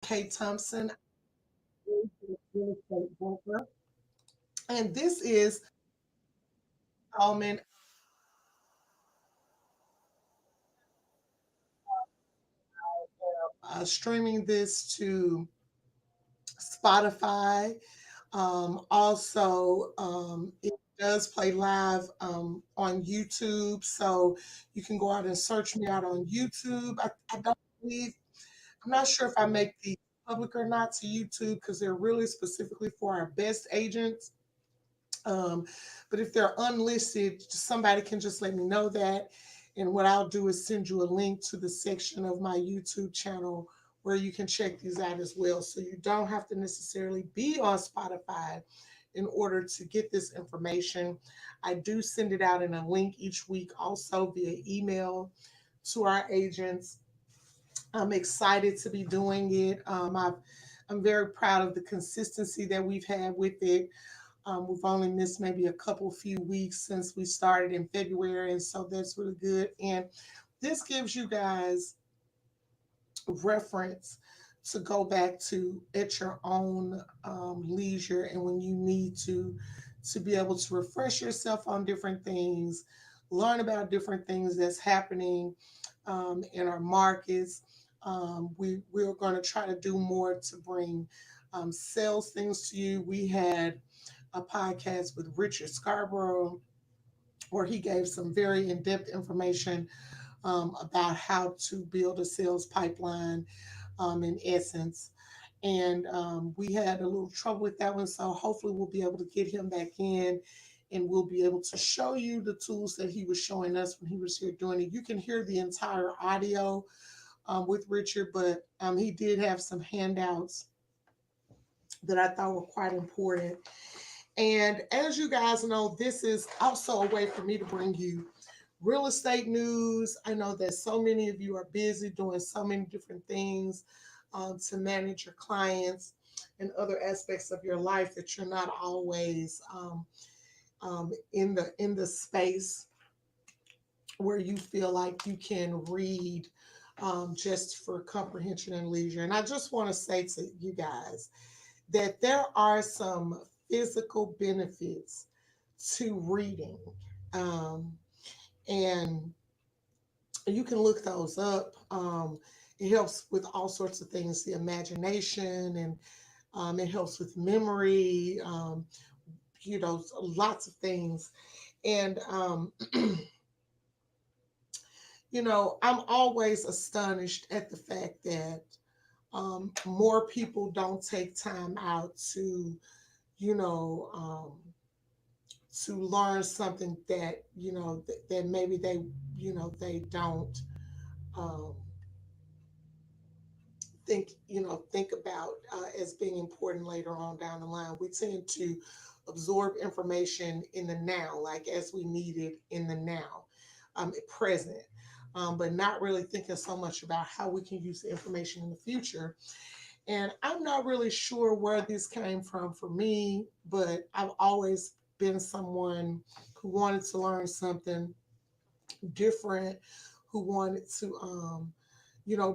Kate Thompson, real estate broker, and this is Alman streaming this to Spotify. Also, it does play live on YouTube, so you can go out and search me out on YouTube. I don't believe, I'm not sure if I make the public or not to YouTube because they're really specifically for our best agents. Um, but if they're unlisted, somebody can just let me know that. And what I'll do is send you a link to the section of my YouTube channel where you can check these out as well. So you don't have to necessarily be on Spotify in order to get this information. I do send it out in a link each week, also via email to our agents. I'm excited to be doing it. I'm very proud of the consistency that we've had with it. We've only missed maybe a couple few weeks since we started in February, and so that's really good. And this gives you guys reference to go back to at your own leisure, and when you need to be able to refresh yourself on different things, learn about different things that's happening in our markets. We're going to try to do more to bring sales things to you. We had a podcast with Richard Scarborough where he gave some very in depth information about how to build a sales pipeline in essence. And we had a little trouble with that one. So hopefully we'll be able to get him back in and we'll be able to show you the tools that he was showing us when he was here doing it. You can hear the entire audio with Richard, but he did have some handouts that I thought were quite important. And as you guys know, this is also a way for me to bring you real estate news. I know that so many of you are busy doing so many different things to manage your clients and other aspects of your life that you're not always in the space where you feel like you can read just for comprehension and leisure. And I just want to say to you guys that there are some physical benefits to reading. Um, and you can look those up. It helps with all sorts of things, the imagination, and it helps with memory, lots of things. And, I'm always astonished at the fact that more people don't take time out you know, to learn something that that maybe they don't um, think about as being important later on down the line. We tend to absorb information in the now, like as we need it in the now, present, but not really thinking so much about how we can use the information in the future. And I'm not really sure where this came from for me, but I've always been someone who wanted to learn something different, who wanted to,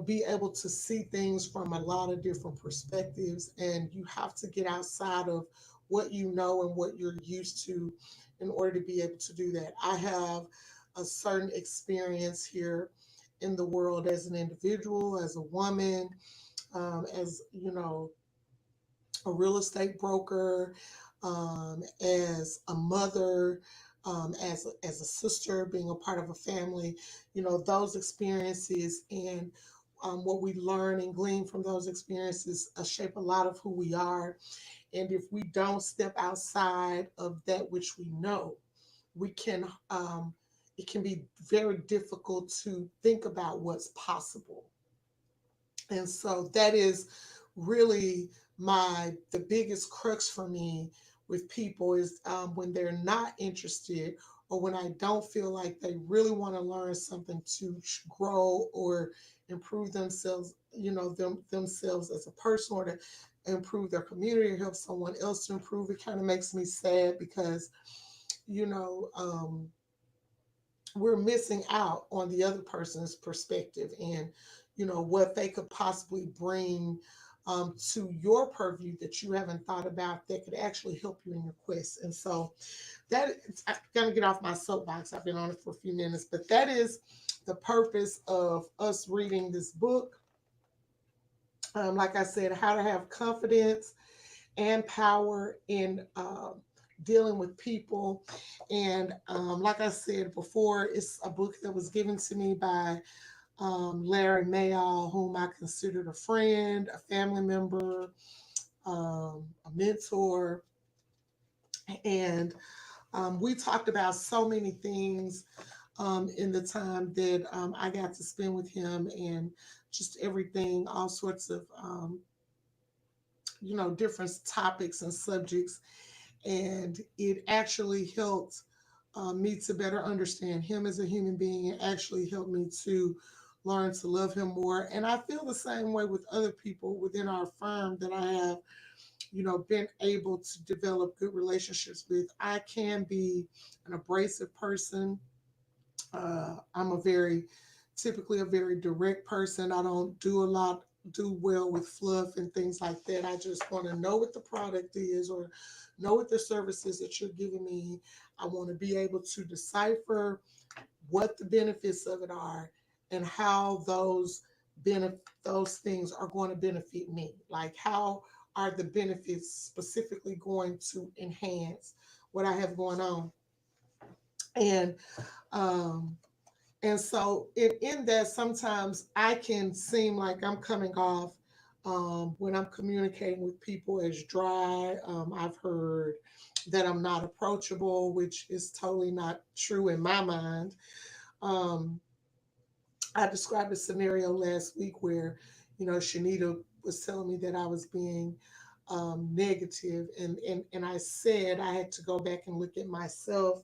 be able to see things from a lot of different perspectives. And you have to get outside of what you know and what you're used to in order to be able to do that. I have a certain experience here in the world as an individual, as a woman, as a real estate broker, as a mother, as a sister, being a part of a family. Those experiences and what we learn and glean from those experiences shape a lot of who we are. And if we don't step outside of that which we know, we can. It can be very difficult to think about what's possible. And so that is really the biggest crux for me with people is when they're not interested or when I don't feel like they really want to learn something to grow or improve themselves, themselves as a person or to improve their community or help someone else to improve. It kind of makes me sad because, you know, um, we're missing out on the other person's perspective and what they could possibly bring to your purview that you haven't thought about that could actually help you in your quest. And so I'm gonna get off my soapbox. I've been on it for a few minutes, but that is the purpose of us reading this book. Like I said, how to have confidence and power in dealing with people. And like I said before, it's a book that was given to me by Larry Mayall, whom I considered a friend, a family member, a mentor. And we talked about so many things in the time that I got to spend with him, and just everything, all sorts of, different topics and subjects. And it actually helped me to better understand him as a human being, and actually helped me to learn to love him more. And I feel the same way with other people within our firm that I have, been able to develop good relationships with. I can be an abrasive person. I'm typically a very direct person. I don't do well with fluff and things like that. I just want to know what the product is, or know what the service is that you're giving me. I want to be able to decipher what the benefits of it are, and how those things are going to benefit me. Like, how are the benefits specifically going to enhance what I have going on? And um, and so in that, sometimes I can seem like I'm coming off, when I'm communicating with people, as dry. I've heard that I'm not approachable, which is totally not true in my mind. Um, I described a scenario last week where, Shanita was telling me that I was being negative, and I said I had to go back and look at myself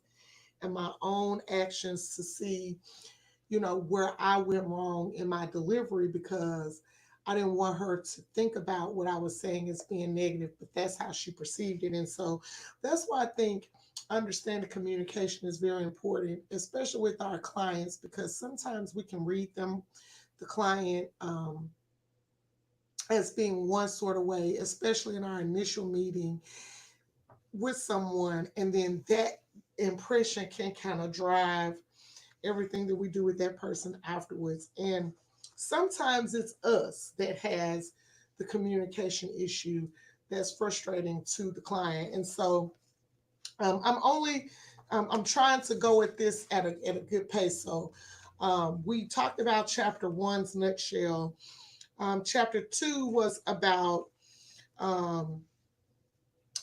and my own actions to see, where I went wrong in my delivery, because I didn't want her to think about what I was saying as being negative, but that's how she perceived it. And so that's why I think understanding communication is very important, especially with our clients, because sometimes we can read the client, as being one sort of way, especially in our initial meeting with someone. And then that impression can kind of drive everything that we do with that person afterwards. And sometimes it's us that has the communication issue that's frustrating to the client. And so I'm trying to go at this at a good pace. So we talked about chapter one's nutshell. Chapter two was about um,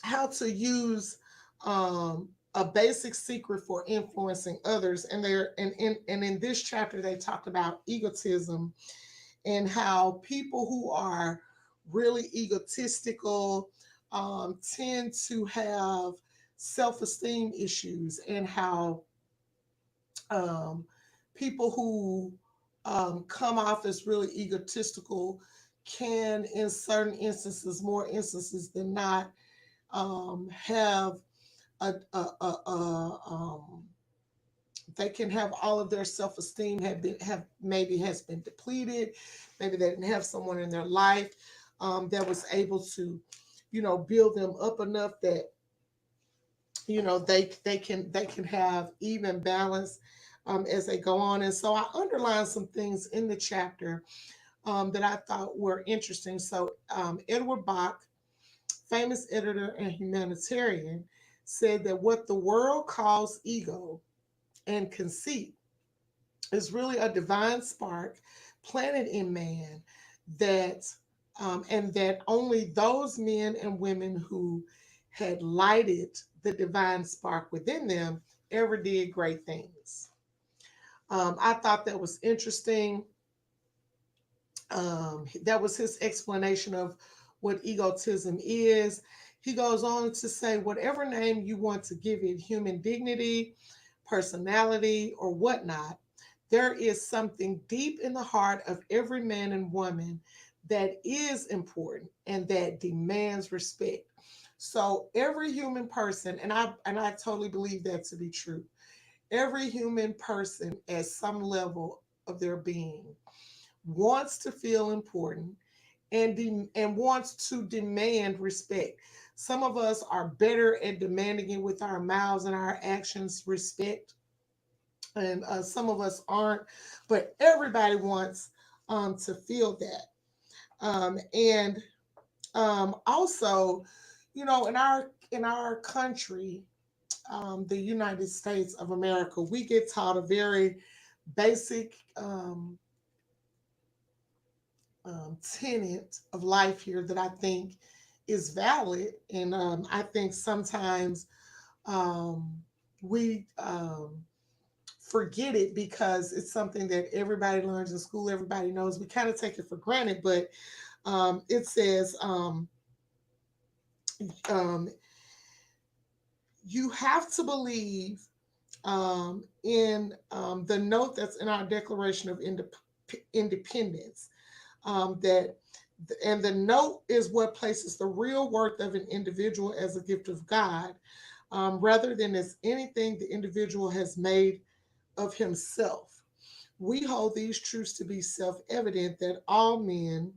how to use a basic secret for influencing others. And in this chapter they talked about egotism, and how people who are really egotistical tend to have self-esteem issues, and how um, people who come off as really egotistical can, in certain instances, more instances than not, have a they can have all of their self-esteem have maybe has been depleted. Maybe they didn't have someone in their life that was able to, build them up enough that, they can have even balance as they go on. And so I underlined some things in the chapter that I thought were interesting. So Edward Bach, famous editor and humanitarian, said that what the world calls ego and conceit is really a divine spark planted in man, that and that only those men and women who had lighted the divine spark within them ever did great things. I thought that was interesting. That was his explanation of what egotism is. He goes on to say, whatever name you want to give it, human dignity, personality, or whatnot, there is something deep in the heart of every man and woman that is important and that demands respect. So every human person, and I totally believe that to be true. Every human person at some level of their being wants to feel important and wants to demand respect. Some of us are better at demanding it with our mouths and our actions, respect, and some of us aren't. But everybody wants to feel that. And Also, in our country, the United States of America, we get taught a very basic tenet of life here that I think is valid, and I think sometimes um, we forget it because it's something that everybody learns in school, everybody knows. We kind of take it for granted, but it says um, you have to believe in the note that's in our Declaration of Independence, that and the note is what places the real worth of an individual as a gift of God, rather than as anything the individual has made of himself. We hold these truths to be self evident that all men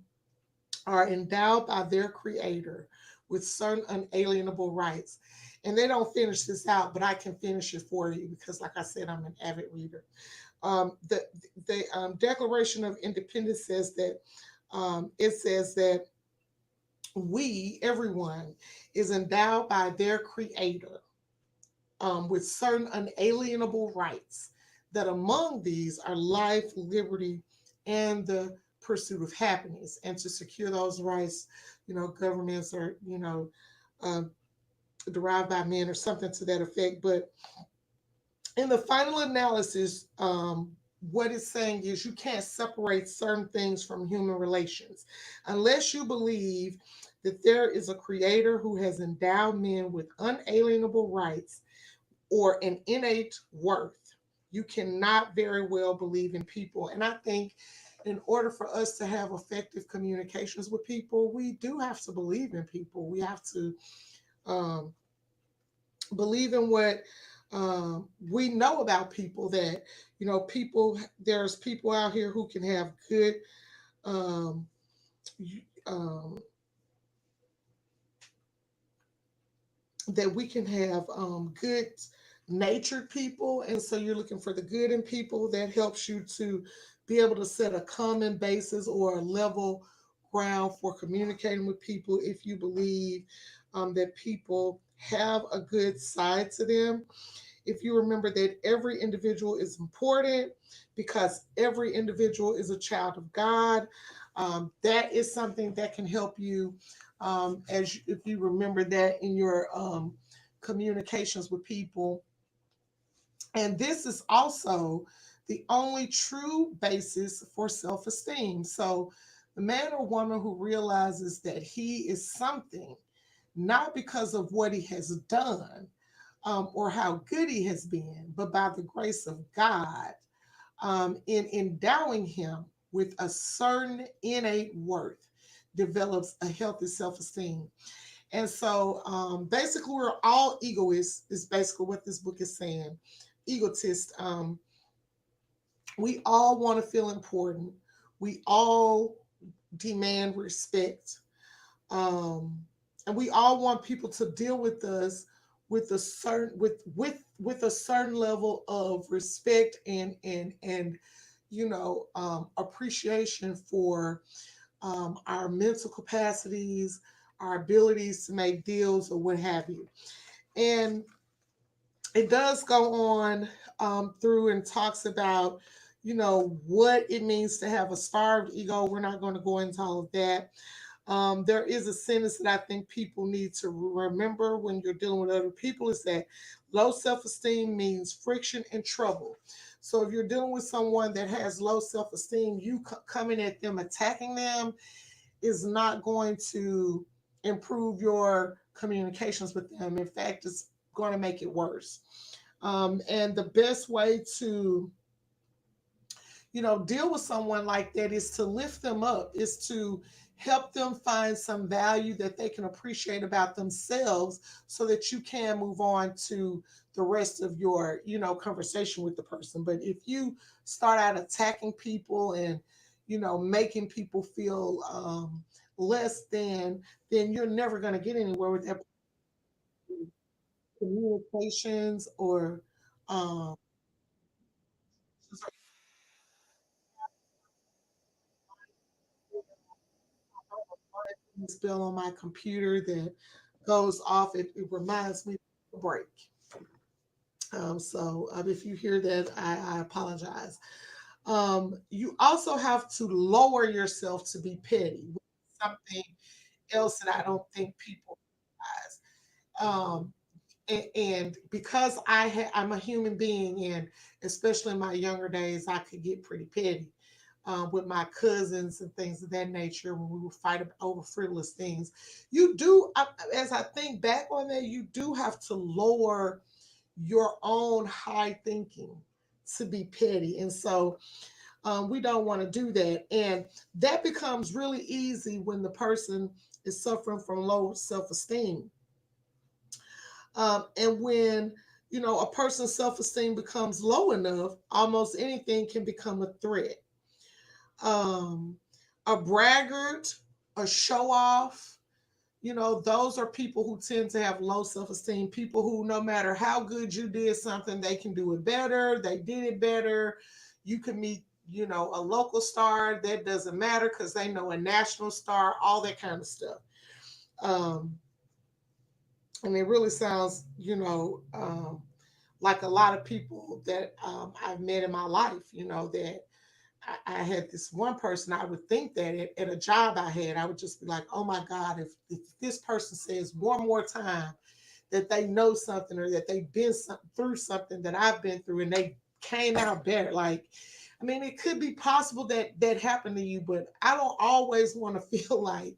are endowed by their creator with certain unalienable rights. And they don't finish this out, but I can finish it for you because, like I said, I'm an avid reader. The Declaration of Independence says that it says that we, everyone, is endowed by their creator with certain unalienable rights, that among these are life, liberty, and the pursuit of happiness. And to secure those rights, governments are, uh, derived by men or something to that effect. But in the final analysis, what it's saying is you can't separate certain things from human relations unless you believe that there is a creator who has endowed men with unalienable rights or an innate worth. You cannot very well believe in people. And I think in order for us to have effective communications with people, we do have to believe in people. We have to um, believe in what we know about people, that, there's people out here who can have good, um, um, that we can have good natured people. And so you're looking for the good in people that helps you to be able to set a common basis or a level ground for communicating with people if you believe that people have a good side to them. If you remember that every individual is important because every individual is a child of God, that is something that can help you, if you remember that in your communications with people. And this is also the only true basis for self esteem. So, the man or woman who realizes that he is something, not because of what he has done or how good he has been, but by the grace of God in endowing him with a certain innate worth, develops a healthy self esteem. And so basically, we're all egoists, is basically what this book is saying. Egotist. We all want to feel important. We all demand respect. Um, and we all want people to deal with us with a certain level of respect and appreciation for our mental capacities, our abilities to make deals or what have you. And it does go on through and talks about, what it means to have a starved ego. We're not going to go into all of that. There is a sentence that I think people need to remember when you're dealing with other people, is that low self-esteem means friction and trouble. So if you're dealing with someone that has low self-esteem, you coming at them, attacking them, is not going to improve your communications with them. In fact, it's going to make it worse. And the best way to, deal with someone like that is to lift them up, is to help them find some value that they can appreciate about themselves so that you can move on to the rest of your, conversation with the person. But if you start out attacking people and, making people feel less than, then you're never going to get anywhere with that communications or um spell on my computer that goes off. It reminds me of a break. So if you hear that, I apologize. You also have to lower yourself to be petty. Something else that I don't think people realize. And because I'm a human being, and especially in my younger days, I could get pretty petty with my cousins and things of that nature when we would fight over frivolous things. You do, as I think back on that, you do have to lower your own high thinking to be petty. And so we don't want to do that. And that becomes really easy when the person is suffering from low self esteem. And when, a person's self esteem becomes low enough, almost anything can become a threat. Um, a braggart, a show off, those are people who tend to have low self esteem. People who, no matter how good you did something, they can do it better. They did it better. You can meet, a local star. That doesn't matter because they know a national star, all that kind of stuff. Um, and it really sounds, like a lot of people that I've met in my life, that I had this one person. I would think that at a job I had, I would just be like, oh my God, if this person says one more time that they know something or that they've been through something that I've been through and they came out better. Like, I mean, it could be possible that that happened to you, but I don't always want to feel like,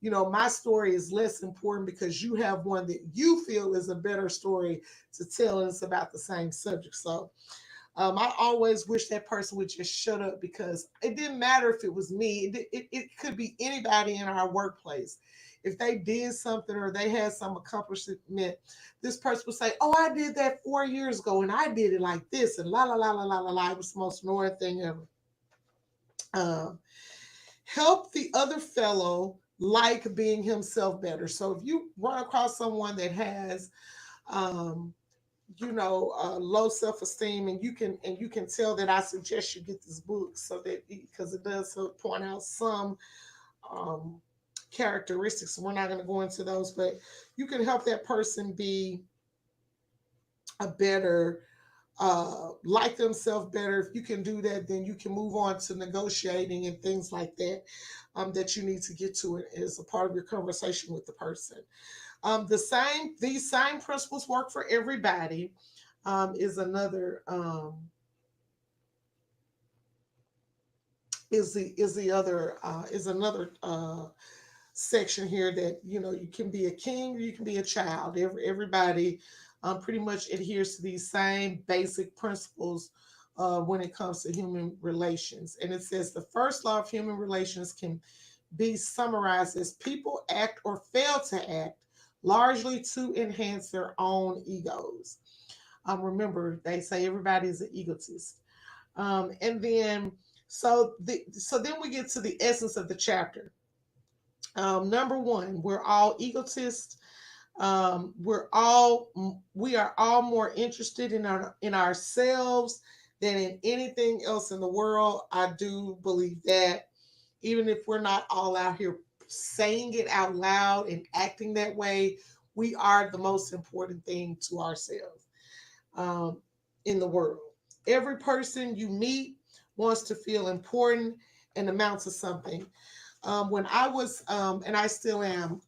my story is less important because you have one that you feel is a better story to tell, and it's about the same subject. So I always wish that person would just shut up because it didn't matter if it was me. It could be anybody in our workplace. If they did something or they had some accomplishment, this person would say, "Oh, I did that 4 years ago, and I did it like this," and la la la la la la la. It was the most annoying thing ever. Um, Help the other fellow like being himself better. So if you run across someone that has um, low self-esteem, and you can tell that, I suggest you get this book so that, because it does point out some um, characteristics. We're not going to go into those, but you can help that person be a better like themselves better. If you can do that, then you can move on to negotiating and things like that, that you need to get to it as a part of your conversation with the person. These same principles work for everybody. Is another is the other is another section here, that you can be a king or you can be a child. Everybody pretty much adheres to these same basic principles when it comes to human relations. And it says the first law of human relations can be summarized as people act or fail to act largely to enhance their own egos. Remember, they say everybody is an egotist. And then so then we get to the essence of the chapter. Number one, we're all egotists. We are all more interested in ourselves than in anything else in the world. I do believe that, even if we're not all out here saying it out loud and acting that way, we are the most important thing to ourselves um, in the world. Every person you meet wants to feel important and amount to something. When I was, and I still am,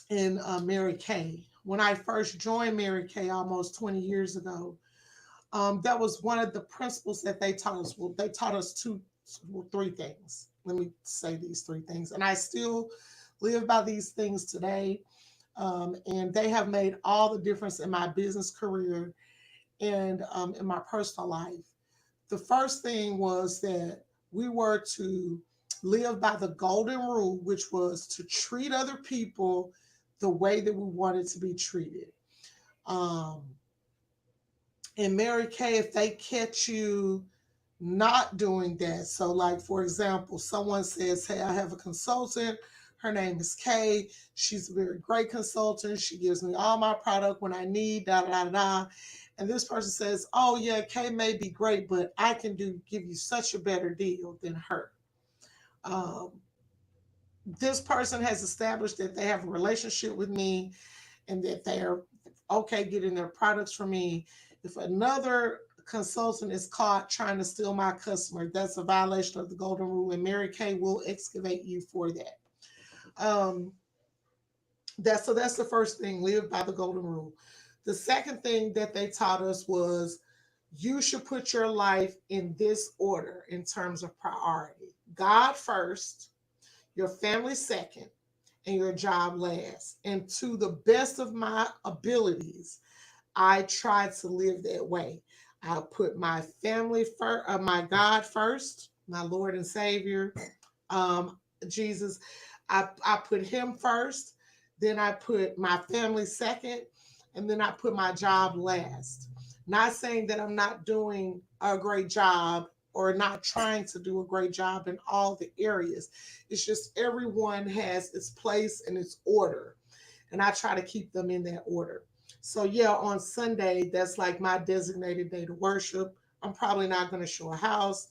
in Mary Kay, when I first joined Mary Kay almost 20 years ago, that was one of the principles that they taught us. Well, they taught us three things. Let me say these three things. And I still live by these things today. And they have made all the difference in my business career and in my personal life. The first thing was that we were to live by the golden rule, which was to treat other people the way that we wanted to be treated. Um, and Mary Kay, if they catch you, not doing that. So, like, for example, someone says, hey, I have a consultant. Her name is Kay. She's a very great consultant. She gives me all my product when I need, da da da da. And this person says, oh, yeah, Kay may be great, but I can give you such a better deal than her. Um, this person has established that they have a relationship with me and that they're okay getting their products from me. If another consultant is caught trying to steal my customer, that's a violation of the golden rule, and Mary Kay will excavate you for that. Um, that's the first thing. Live by the golden rule. The second thing that they taught us was you should put your life in this order in terms of priority: God first, your family second, and your job last. And to the best of my abilities, I try to live that way. I put my family first, my God first, my Lord and Savior, um, Jesus. I put Him first, then I put my family second, and then I put my job last. Not saying that I'm not doing a great job or not trying to do a great job in all the areas. It's just everyone has its place and its order, and I try to keep them in that order. So yeah, on Sunday, that's like my designated day to worship. I'm probably not going to show a house.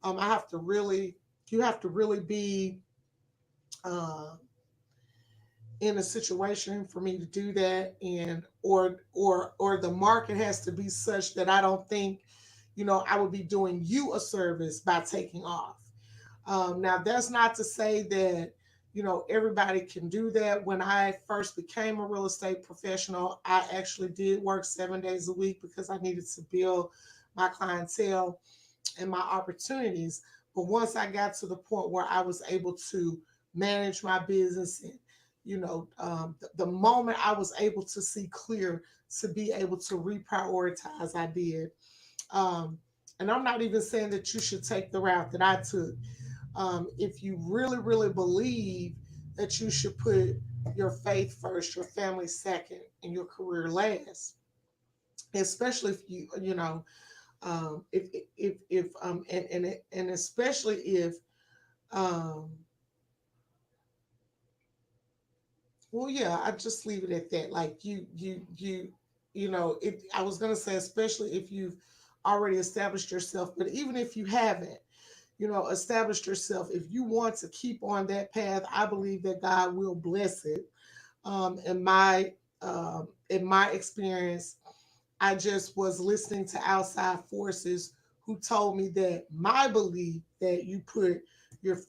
I have to really, you have to really be uh, in a situation for me to do that, and or the market has to be such that I don't think, I would be doing you a service by taking off. Now, that's not to say that, everybody can do that. When I first became a real estate professional, I actually did work 7 days a week because I needed to build my clientele and my opportunities. But once I got to the point where I was able to manage my business, and, the moment I was able to see clear to be able to reprioritize, I did. Um, and I'm not even saying that you should take the route that I took. If you really, really believe that you should put your faith first, your family second, and your career last, especially if if and especially if um, well, yeah, I just leave it at that. Like I was gonna say, especially if you've already established yourself, but even if you haven't, established yourself, if you want to keep on that path, I believe that God will bless it. In my experience, I just was listening to outside forces who told me that my belief that you put your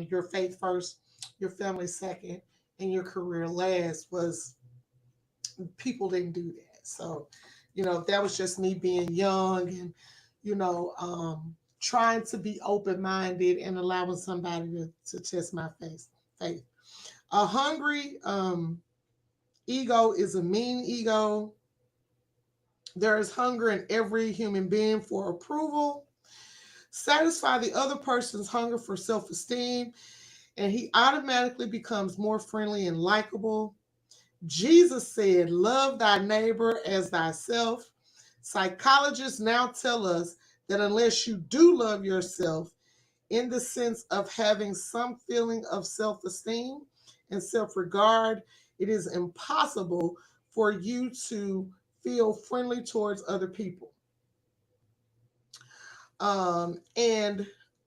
your faith first, your family second, and your career last was, people didn't do that. So, that was just me being young and, trying to be open minded and allowing somebody to test my faith. A hungry ego is a mean ego. There is hunger in every human being for approval. Satisfy the other person's hunger for self esteem, and he automatically becomes more friendly and likable. Jesus said, love thy neighbor as thyself. Psychologists now tell us that unless you do love yourself in the sense of having some feeling of self esteem and self regard, it is impossible for you to feel friendly towards other people. And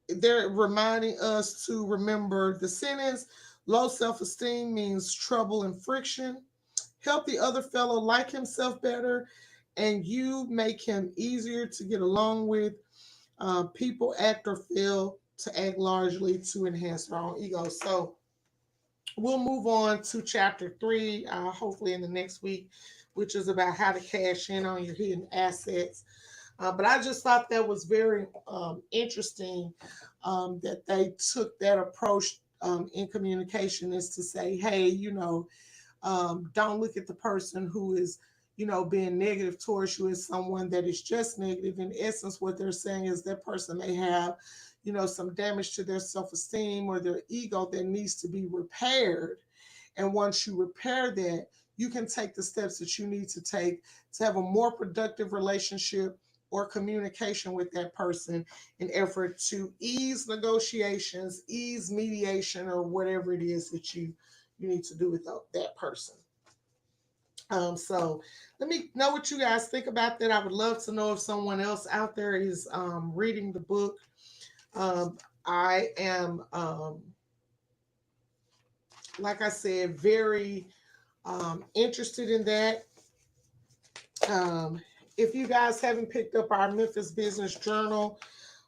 they're reminding us to remember the sentence: low self esteem means trouble and friction. Help the other fellow like himself better, and you make him easier to get along with. People act or fail to act largely to enhance their own ego. So we'll move on to chapter 3, hopefully in the next week, which is about how to cash in on your hidden assets. But I just thought that was very interesting, that they took that approach in communication, is to say, hey, don't look at the person who is, being negative towards you as someone that is just negative. In essence, what they're saying is that person may have, some damage to their self-esteem or their ego that needs to be repaired. And once you repair that, you can take the steps that you need to take to have a more productive relationship or communication with that person in effort to ease negotiations, ease mediation, or whatever it is that you need to do with that person. So let me know what you guys think about that. I would love to know if someone else out there is reading the book. Um, I am, like I said, very interested in that. Um, if you guys haven't picked up our Memphis Business Journal,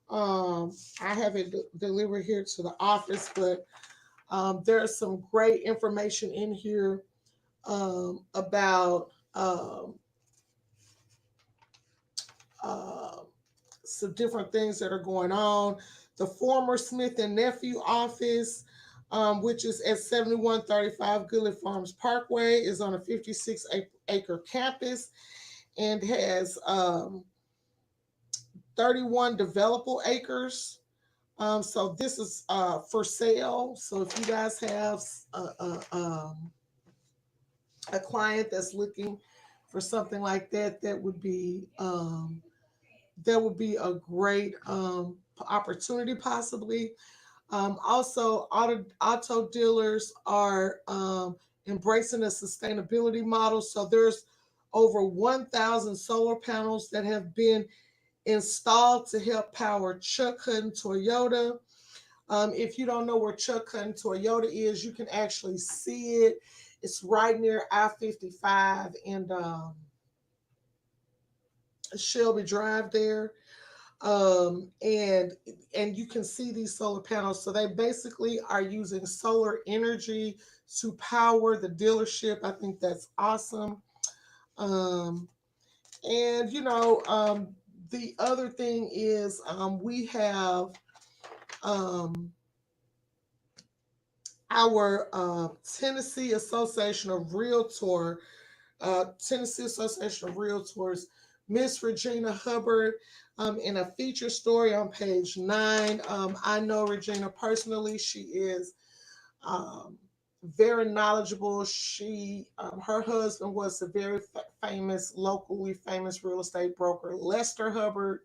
I have it delivered here to the office, but there's some great information in here about uh, some different things that are going on. The former Smith and Nephew office, which is at 7135 Goodley Farms Parkway, is on a 56-acre campus and has 31 developable acres. So this is for sale. So if you guys have a client that's looking for something like that, that would be a great opportunity possibly. Also, auto dealers are embracing a sustainability model. So there's over 1,000 solar panels that have been installed to help power Chuck Hutton Toyota. If you don't know where Chuck Hutton Toyota is, you can actually see it. It's right near I-55 and Shelby Drive there. And you can see these solar panels. So they basically are using solar energy to power the dealership. I think that's awesome. Um, and the other thing is we have um, our Tennessee Association of Realtors, Miss Regina Hubbard, in a feature story on page 9. I know Regina personally. She is um, very knowledgeable. Her husband was a very locally famous real estate broker, Lester Hubbard.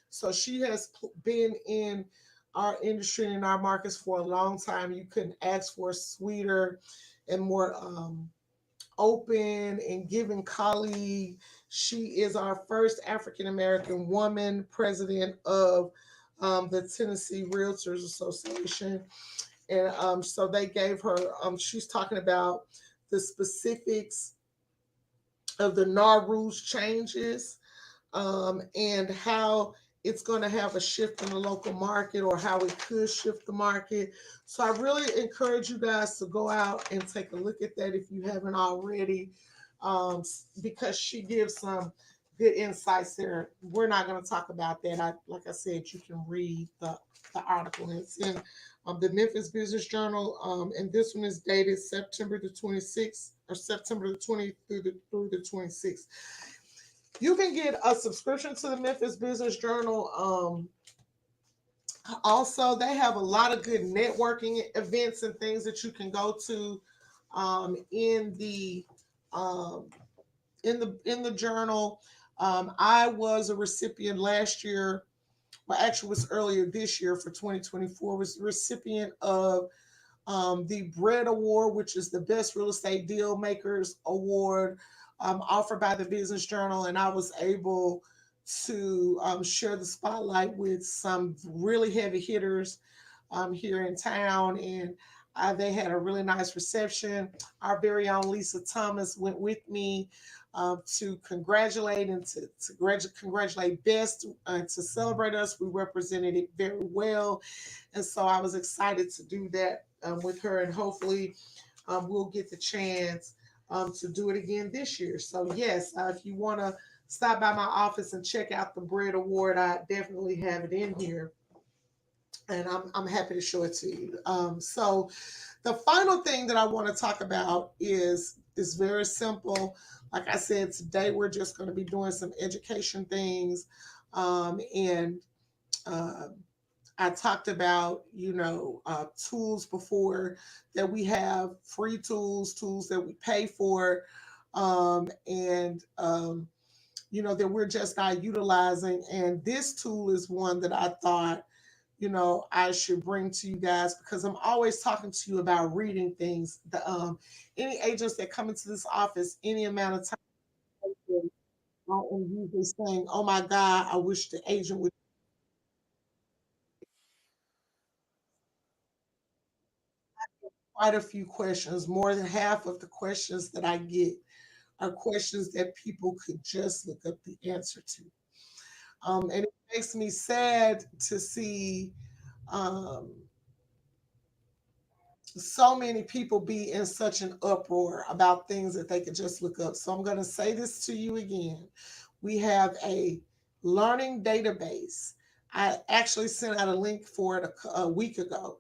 So she has been in our industry and in our markets for a long time. You couldn't ask for a sweeter and more open and giving colleague. She is our first African American woman president of the Tennessee Realtors Association. And so they gave her, she's talking about the specifics of the NAR rules changes and how it's going to have a shift in the local market or how it could shift the market. So I really encourage you guys to go out and take a look at that if you haven't already, because she gives some good insights there. We're not going to talk about that. Like I said, you can read the article. It's in the Memphis Business Journal, and this one is dated September the 26th or September the 20th through the 26th. You can get a subscription to the Memphis Business Journal. Also, they have a lot of good networking events and things that you can go to in the um, in the journal. I was a recipient last year. Well, actually, it was earlier this year for 2024. Was the recipient of the Bread Award, which is the Best Real Estate Deal Makers Award offered by the Business Journal. And I was able to share the spotlight with some really heavy hitters here in town. And they had a really nice reception. Our very own Lisa Thomas went with me to congratulate and to congratulate Best to celebrate us. We represented it very well. And so I was excited to do that with her, and hopefully we'll get the chance to do it again this year. So yes, if you want to stop by my office and check out the Bread Award, I definitely have it in here, and I'm happy to show it to you. So the final thing that I want to talk about is very simple. Like I said, today we're just going to be doing some education things, and uh, I talked about, tools before, that we have free tools that we pay for, and that we're just not utilizing. And this tool is one that I thought, I should bring to you guys, because I'm always talking to you about reading things. Any agents that come into this office any amount of time, I am usually saying, "Oh my God, I wish the agent would." Quite a few questions. More than half of the questions that I get are questions that people could just look up the answer to. And it makes me sad to see um, so many people be in such an uproar about things that they could just look up. So I'm going to say this to you again. We have a learning database. I actually sent out a link for it a week ago,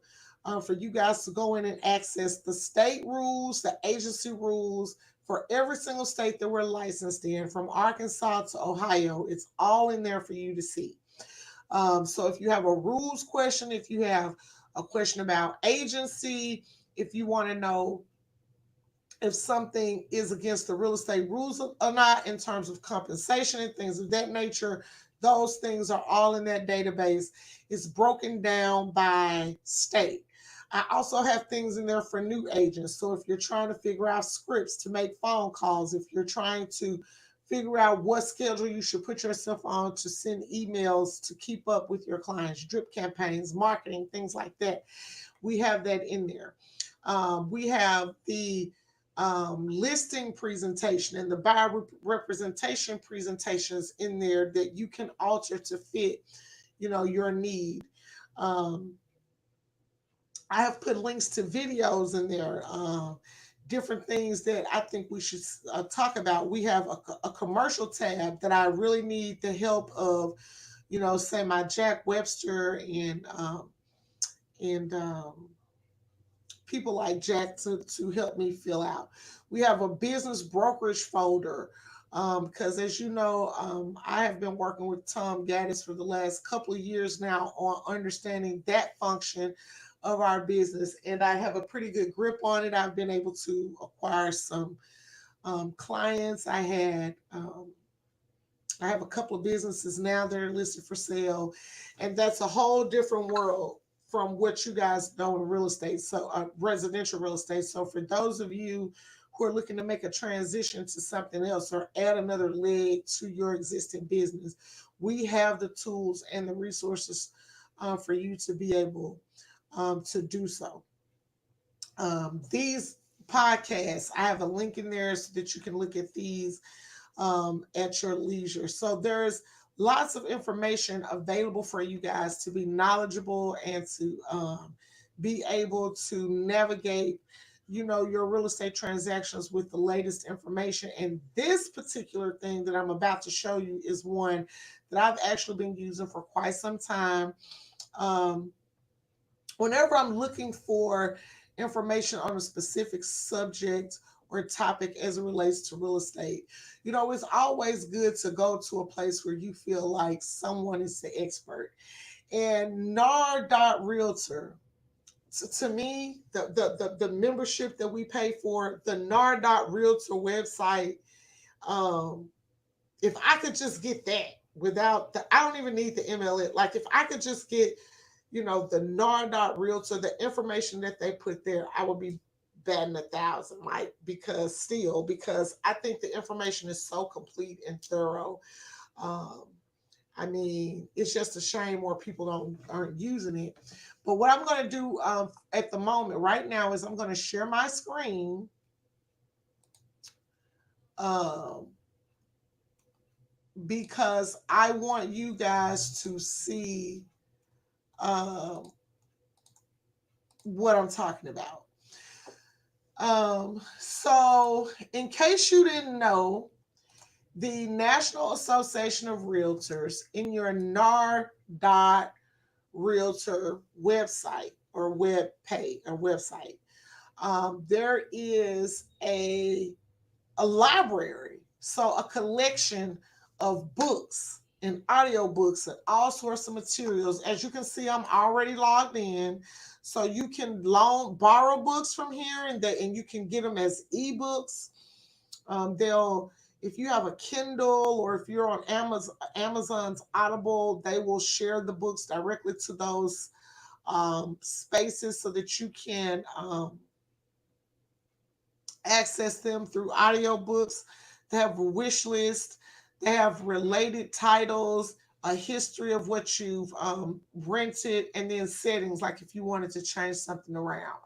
for you guys to go in and access the state rules, the agency rules for every single state that we're licensed in, from Arkansas to Ohio. It's all in there for you to see. So if you have a rules question, if you have a question about agency, if you want to know if something is against the real estate rules or not in terms of compensation and things of that nature, those things are all in that database. It's broken down by state. I also have things in there for new agents. So if you're trying to figure out scripts to make phone calls, if you're trying to figure out what schedule you should put yourself on to send emails to keep up with your clients, drip campaigns, marketing, things like that, we have that in there. We have the listing presentation and the buyer representation presentations in there that you can alter to fit, your need. Um, I have put links to videos in there, different things that I think we should talk about. We have a commercial tab that I really need the help of, say my Jack Webster and people like Jack to help me fill out. We have a business brokerage folder, because as you know, I have been working with Tom Gaddis for the last couple of years now on understanding that function of our business, and I have a pretty good grip on it. I've been able to acquire some clients. I have a couple of businesses now that are listed for sale, and that's a whole different world from what you guys know in real estate, so residential real estate. So for those of you who are looking to make a transition to something else or add another leg to your existing business, we have the tools and the resources for you to be able to do so. These podcasts, I have a link in there so that you can look at these at your leisure. So there's lots of information available for you guys to be knowledgeable and to be able to navigate, your real estate transactions with the latest information. And this particular thing that I'm about to show you is one that I've actually been using for quite some time. Um, Whenever I'm looking for information on a specific subject or topic as it relates to real estate, it's always good to go to a place where you feel like someone is the expert. And NAR Realtor, to me, the membership that we pay for, the NAR Realtor website, um, if I could just get that without I don't even need the MLM. Like if I could just get, the NAR Realtor, the information that they put there, I would be batting 1,000, Mike, because I think the information is so complete and thorough. Um, I mean, it's just a shame more people aren't using it. But what I'm going to do at the moment, right now, is I'm going to share my screen. Um, because I want you guys to see um, what I'm talking about. So, in case you didn't know, the National Association of Realtors in your NAR Realtor website or web page or website, there is a library, so a collection of books and audiobooks and all sorts of materials. As you can see, I'm already logged in. So you can borrow books from here, and you can get them as ebooks. They'll if you have a Kindle or if you're on Amazon's Audible, they will share the books directly to those spaces so that you can access them through audiobooks. They have a wish list. They have related titles, a history of what you've rented, and then settings, like if you wanted to change something around.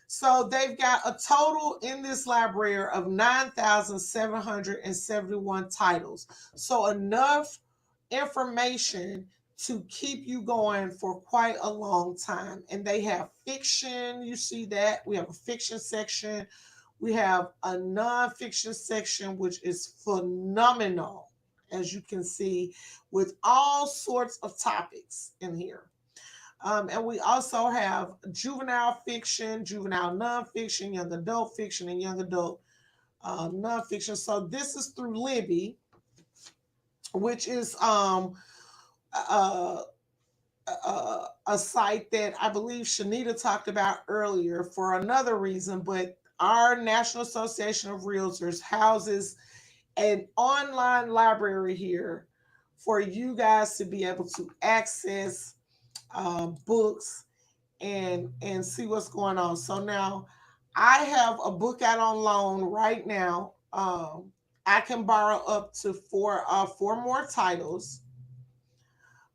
So they've got a total in this library of 9,771 titles. So enough information to keep you going for quite a long time. And they have fiction, you see that. We have a fiction section. We have a nonfiction section, which is phenomenal, as you can see, with all sorts of topics in here. And we also have juvenile fiction, juvenile nonfiction, young adult fiction, and young adult nonfiction. So this is through Libby, which is a, a site that I believe Shanita talked about earlier for another reason, but our National Association of Realtors houses an online library here for you guys to be able to access books and see what's going on. So now I have a book out on loan right now. I can borrow up to four more titles.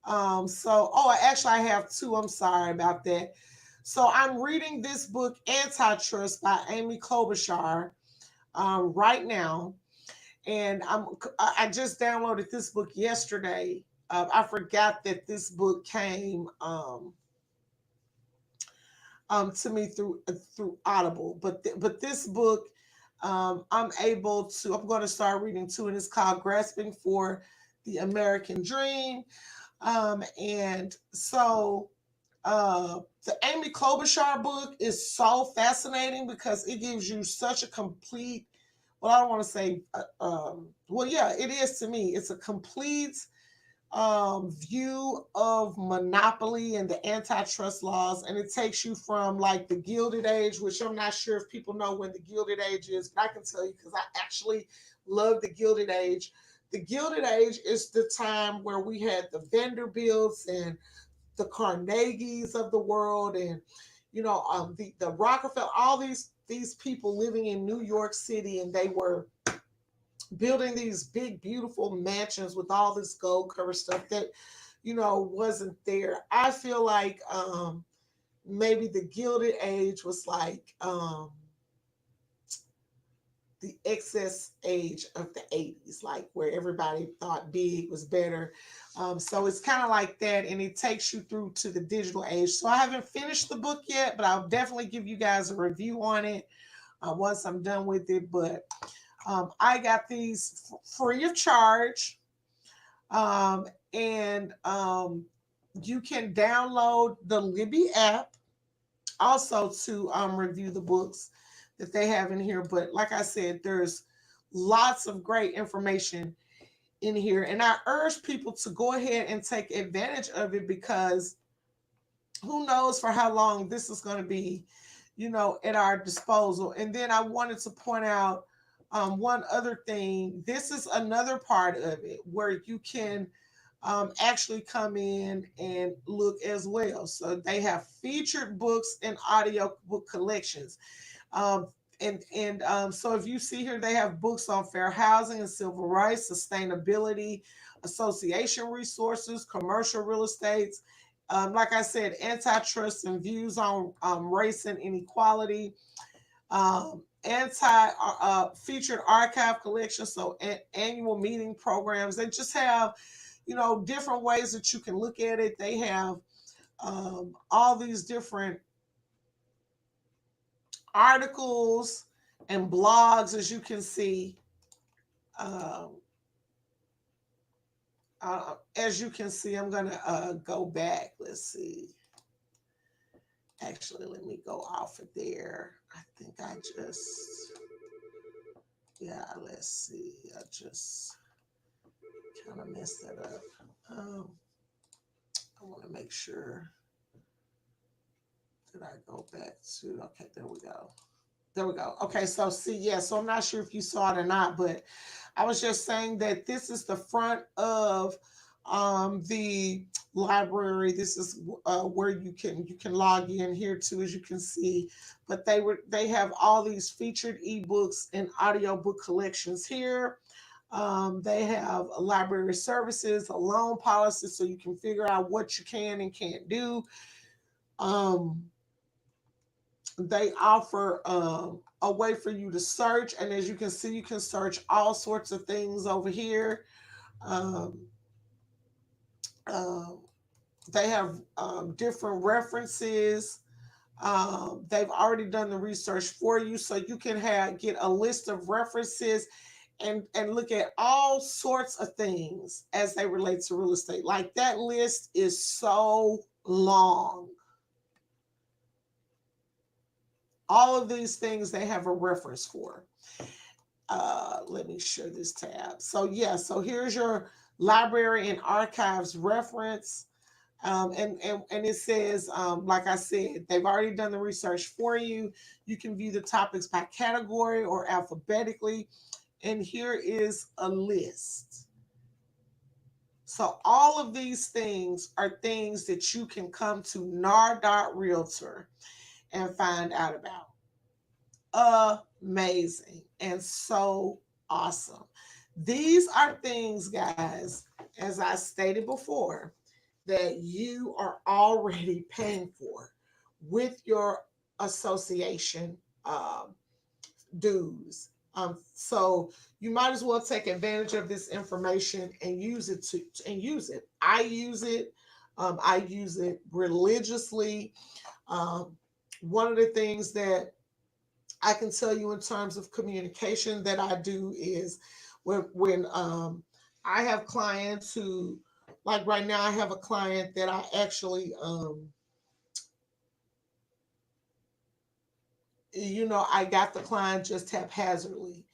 Actually, I have two. I'm sorry about that. So I'm reading this book, Antitrust by Amy Klobuchar, right now, and I just downloaded this book yesterday. I forgot that this book came to me through Audible, but this book I'm going to start reading too, and it's called Grasping for the American Dream. And so the Amy Klobuchar book is so fascinating because it gives you such a complete, well, I don't want to say, well, yeah, it is to me. It's a complete view of monopoly and the antitrust laws. And it takes you from like the Gilded Age, which I'm not sure if people know when the Gilded Age is, but I can tell you because I actually love the Gilded Age. The Gilded Age is the time where we had the Vanderbilts and the Carnegies of the world, and the Rockefeller, all these people living in New York City, and they were building these big, beautiful mansions with all this gold cover stuff that wasn't there. I feel like maybe the Gilded Age was like the excess age of the 80s, like where everybody thought big was better. So it's kind of like that, and it takes you through to the digital age. So I haven't finished the book yet, but I'll definitely give you guys a review on it once I'm done with it. But I got these free of charge, and you can download the Libby app also to review the books that they have in here. But like I said, there's lots of great information in here, and I urge people to go ahead and take advantage of it because who knows for how long this is going to be, at our disposal. And then I wanted to point out one other thing. This is another part of it where you can actually come in and look as well. So they have featured books and audio book collections. Um, so if you see here, they have books on fair housing and civil rights, sustainability, association resources, commercial real estate. Like I said, antitrust and views on race and inequality, anti featured archive collection, so annual meeting programs. They just have, different ways that you can look at it. They have all these different articles and blogs, as you can see. Um, as you can see, I'm going to go back. Let's see. Actually, let me go off of there. I think I just, yeah, let's see. I just kind of messed that up. I want to make sure that I go back to, okay, there we go. There we go. Okay, so see, yeah, so I'm not sure if you saw it or not, but I was just saying that this is the front of the library. This is where you can log in here too, as you can see. But they have all these featured ebooks and audiobook collections here. They have a library services, a loan policy, so you can figure out what you can and can't do. Um, they offer a way for you to search, and as you can see, you can search all sorts of things over here. Um, um, they have different references. They've already done the research for you, so you can get a list of references and look at all sorts of things as they relate to real estate. Like that list is so long. All of these things they have a reference for. Let me share this tab. So yeah, so here's your library and archives reference. And it says, like I said, they've already done the research for you. You can view the topics by category or alphabetically. And here is a list. So all of these things are things that you can come to NAR.realtor and find out about. Amazing and so awesome. These are things, guys, as I stated before, that you are already paying for with your association dues. So you might as well take advantage of this information and use it and use it. I use it. I use it religiously. Um, One of the things that I can tell you in terms of communication that I do is when I have clients who, like right now, I have a client that I actually I got the client just haphazardly.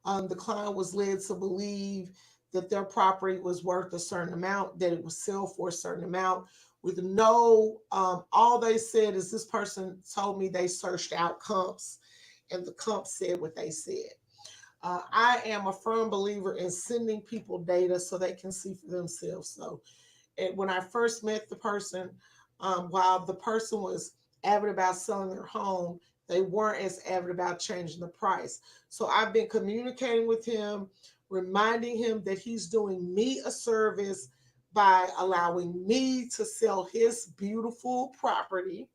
The client was led to believe that their property was worth a certain amount, that it would sell for a certain amount, with no, all they said is this person told me they searched out comps and the comps said what they said. I am a firm believer in sending people data so they can see for themselves. So, and when I first met the person, while the person was avid about selling their home, they weren't as avid about changing the price. So I've been communicating with him, reminding him that he's doing me a service by allowing me to sell his beautiful property,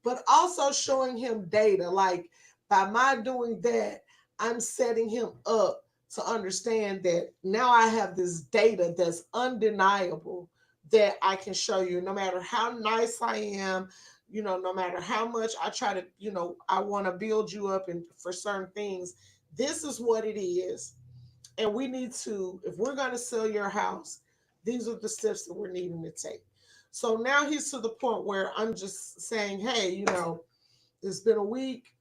but also showing him data. Like by my doing that, I'm setting him up to understand that now I have this data that's undeniable that I can show you. No matter how nice I am, no matter how much I try to, I want to build you up and for certain things, this is what it is. And we need to, if we're going to sell your house, these are the steps that we're needing to take. So now he's to the point where I'm just saying, hey, it's been a week.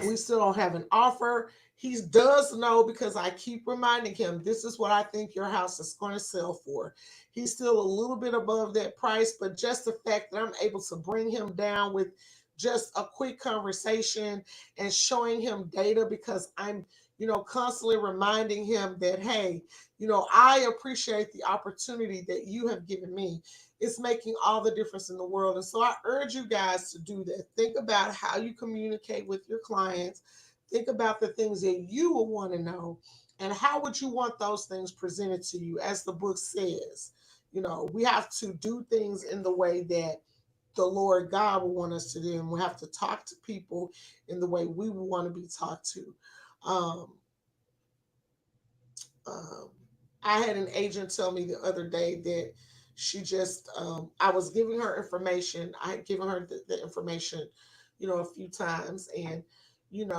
We still don't have an offer. He does know because I keep reminding him, this is what I think your house is going to sell for. He's still a little bit above that price, but just the fact that I'm able to bring him down with just a quick conversation and showing him data because I'm, constantly reminding him that, hey, I appreciate the opportunity that you have given me. It's making all the difference in the world. And so I urge you guys to do that. Think about how you communicate with your clients. Think about the things that you will want to know and how would you want those things presented to you. As the book says, we have to do things in the way that the Lord God will want us to do. And we have to talk to people in the way we will want to be talked to. Um, um, I had an agent tell me the other day that she just, I was giving her information. I had given her the information, a few times. And,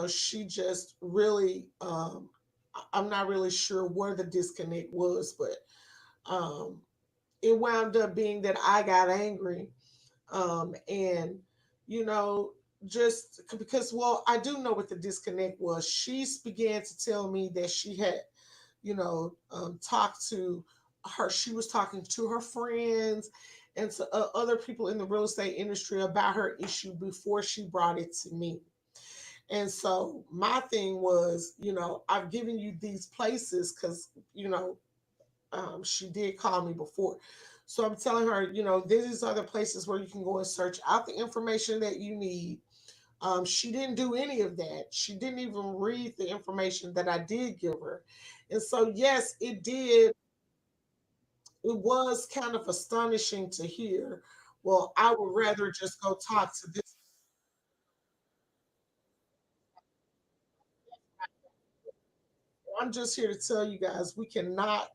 she just really, I'm not really sure where the disconnect was, but um, it wound up being that I got angry. And, you know, just because, well, I do know what the disconnect was. She began to tell me that she had talked to she was talking to her friends and to other people in the real estate industry about her issue before she brought it to me. And so my thing was, I've given you these places because, she did call me before. So I'm telling her, these are the places where you can go and search out the information that you need. She didn't do any of that. She didn't even read the information that I did give her. And so, yes, it did. It was kind of astonishing to hear. Well, I would rather just go talk to this. I'm just here to tell you guys we cannot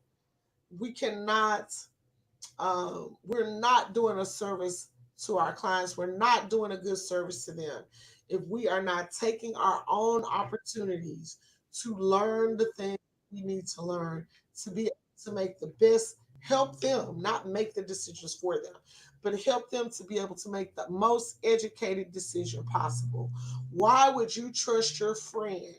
we're not doing a service to our clients. We're not doing a good service to them if we are not taking our own opportunities to learn the things we need to learn to be able to make the best, help them, not make the decisions for them, but help them to be able to make the most educated decision possible. Why would you trust your friend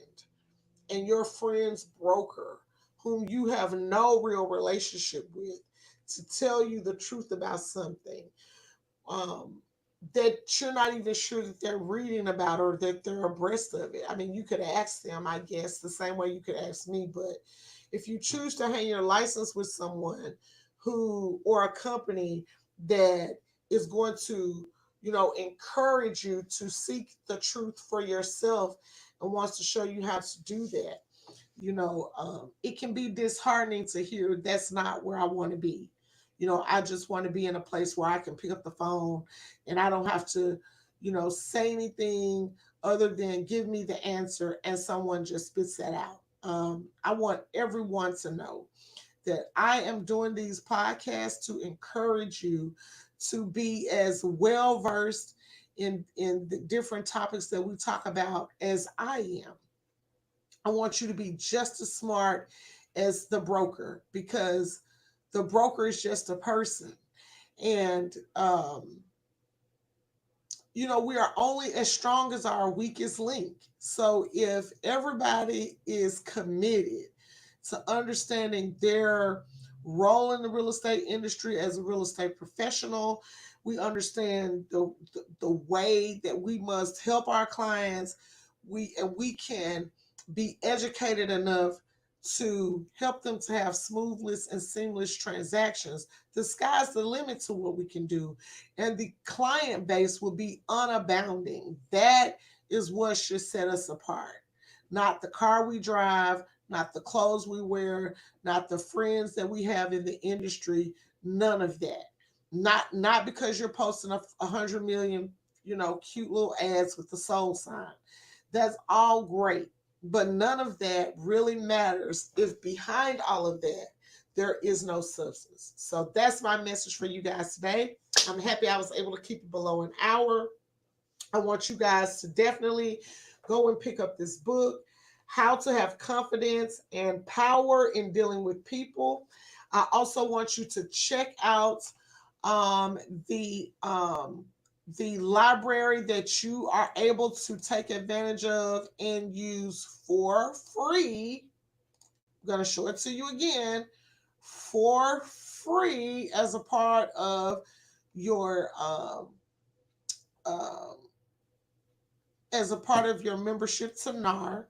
and your friend's broker, whom you have no real relationship with, to tell you the truth about something um, that you're not even sure that they're reading about or that they're abreast of it? I mean, you could ask them, I guess, the same way you could ask me, but if you choose to hang your license with someone who, or a company that is going to, encourage you to seek the truth for yourself and wants to show you how to do that, it can be disheartening to hear that's not where I want to be. I just want to be in a place where I can pick up the phone and I don't have to, say anything other than give me the answer and someone just spits that out. I want everyone to know that I am doing these podcasts to encourage you to be as well versed in the different topics that we talk about as I am. I want you to be just as smart as the broker, because the broker is just a person. And, we are only as strong as our weakest link. So if everybody is committed to understanding their role in the real estate industry as a real estate professional, we understand the way that we must help our clients. We can be educated enough to help them to have smoothness and seamless transactions. The sky's the limit to what we can do. And the client base will be unabounding. That is what should set us apart. Not the car we drive, not the clothes we wear, not the friends that we have in the industry, none of that. Not because you're posting 100 million, cute little ads with the soul sign. That's all great. But none of that really matters if behind all of that there is no substance. So that's my message for you guys today. I'm happy I was able to keep it below an hour. I want you guys to definitely go and pick up this book, How to Have Confidence and Power in Dealing with People. I also want you to check out um, the um, the library that you are able to take advantage of and use for free. I'm going to show it to you again, for free, as a part of your um, membership to NAR.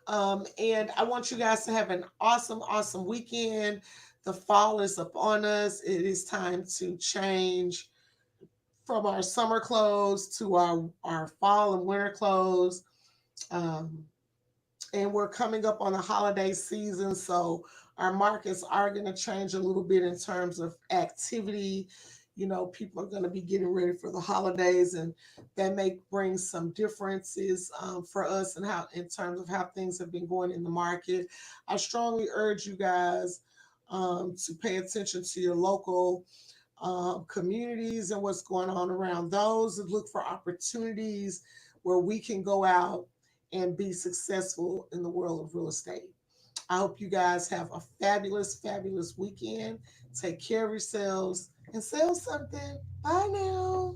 And I want you guys to have an awesome, awesome weekend. The fall is upon us. It is time to change from our summer clothes to our fall and winter clothes. Um, and we're coming up on the holiday season, so our markets are going to change a little bit in terms of activity. People are going to be getting ready for the holidays, and that may bring some differences for us and how, in terms of how things have been going in the market. I strongly urge you guys to pay attention to your local communities and what's going on around those, and look for opportunities where we can go out and be successful in the world of real estate. I hope you guys have a fabulous, fabulous weekend. Take care of yourselves and sell something. Bye now.